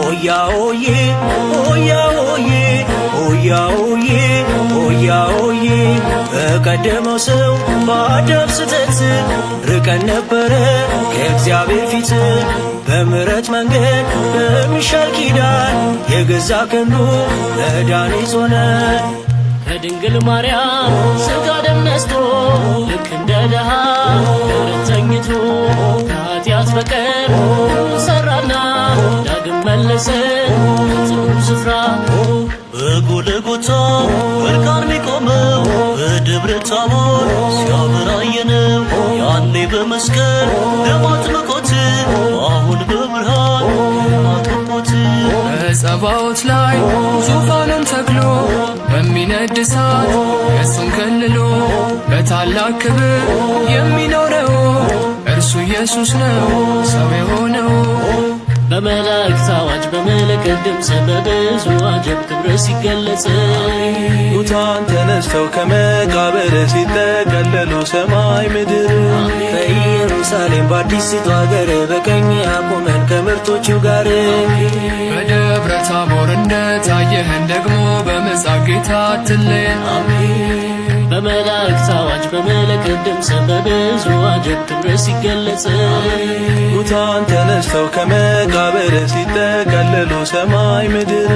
ኦያ ኦዬ ኦያ ኦዬ ኦያ ኦዬ ኦያ ኦዬ በቀደመው ሰው በአዳም ስህተት ርቀን ነበረ ከእግዚአብሔር ፊት በምሕረት መንገድ በሚሻል ኪዳን የገዛ ክንዱ መድኃኒት ሆነ ከድንግል ማርያም ሥጋ ደም ነስቶ ልክ እንደ ድሃ በረት ተኝቶ ከኃጢአት በቀር ሠራና ዳግም መለሰን ከጽኑ ስፍራ በጎልጎታ ወርቃን ሚቆመው በደብረ ታቦር ሲያበራየነው ያኔ በመስቀል ደም አጥምቆት አሁን በብርሃን ማጥቆት በጸባዖት ላይ ዙፋኑን ተክሎ በሚነድ እሳት እሱን ከልሎ በታላቅ ክብር የሚኖረው እርሱ ኢየሱስ ነው ሰው የሆነው። በመላእክት አዋጅ በመለከት ድምፅ በብዙ አጀብ ክብር ሲገለጽ ሙታን ተነስተው ከመቃብር ሲጠቀለሉ ሰማይ ምድር በኢየሩሳሌም በአዲሲቱ አገር በቀኝ አቁመን ከምርጦቹ ጋር በደብረ ታቦር እንደታየህን ደግሞ በምጽአት ጌታ አትለየን። በመላእክት አዋጅ በመለከት ድምፅ በብዙ አጀብ ክብር ሲገለጽ ሙታን ተነስተው ከመቃብር ሲጠቀለሉ ሰማይ ምድር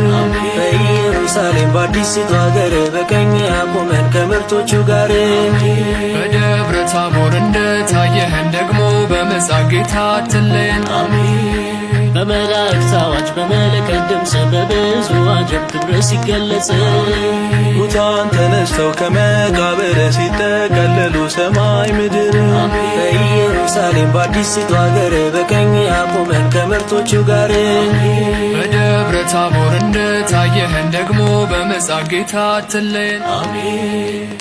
በኢየሩሳሌም በአዲሲቱ አገር በቀኝ አቁመን ከምርጦቹ ጋር በደብረ ታቦር እንደታየህን ደግሞ በምጽአት ጌታ አትለየን። በመላእክት አዋጅ በመለከት ድምፅ በብዙ አጀብ ክብር ሲገለጽ ሙታን ተነስተው ከመቃብር ሲጠቀለሉ ሰማይ ምድር በኢየሩሳሌም በአዲሲቱ አገር በቀኝ አቁመን ከምርጦቹ ጋር በደብረ ታቦር እንደታየህን ደግሞ በምጽአት ጌታ አትለየን።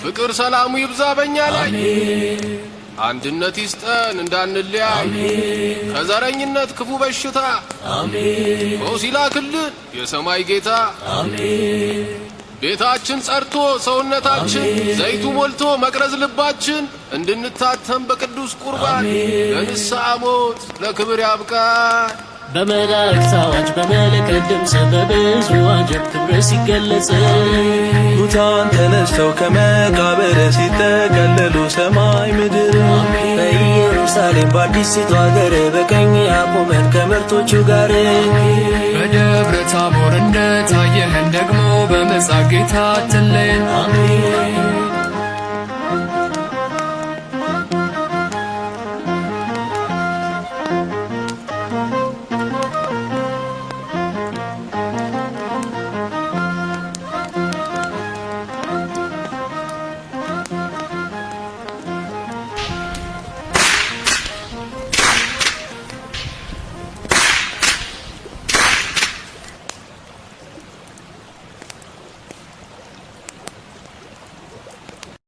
ፍቅር ሰላሙ ይብዛ በእኛ ላይ አንድነት ይስጠን እንዳንለያይ ከዘረኝነት ክፉ በሽታ ፈውስ ይላክልን የሰማይ ጌታ። ቤታችን ጸርቶ ሰውነታችን ዘይቱ ሞልቶ መቅረዝ ልባችን እንድንታተም በቅዱስ ቁርባን ለንስሐ ሞት ለክብር ያብቃን። በመላእክት አዋጅ በመለከት ድምፅ በብዙ አጀብ ክብር ሲገለጽ ሙታን ተነስተው ከመቃብር ሲጠቀለሉ ሰማይ ምድር በኢየሩሳሌም በአዲሲቱ አገር በቀኝ አቁመን ከምርጦቹ ጋር በደብረ ታቦር እንደታየህን ደግሞ በምጽአት ጌታ አትለየን።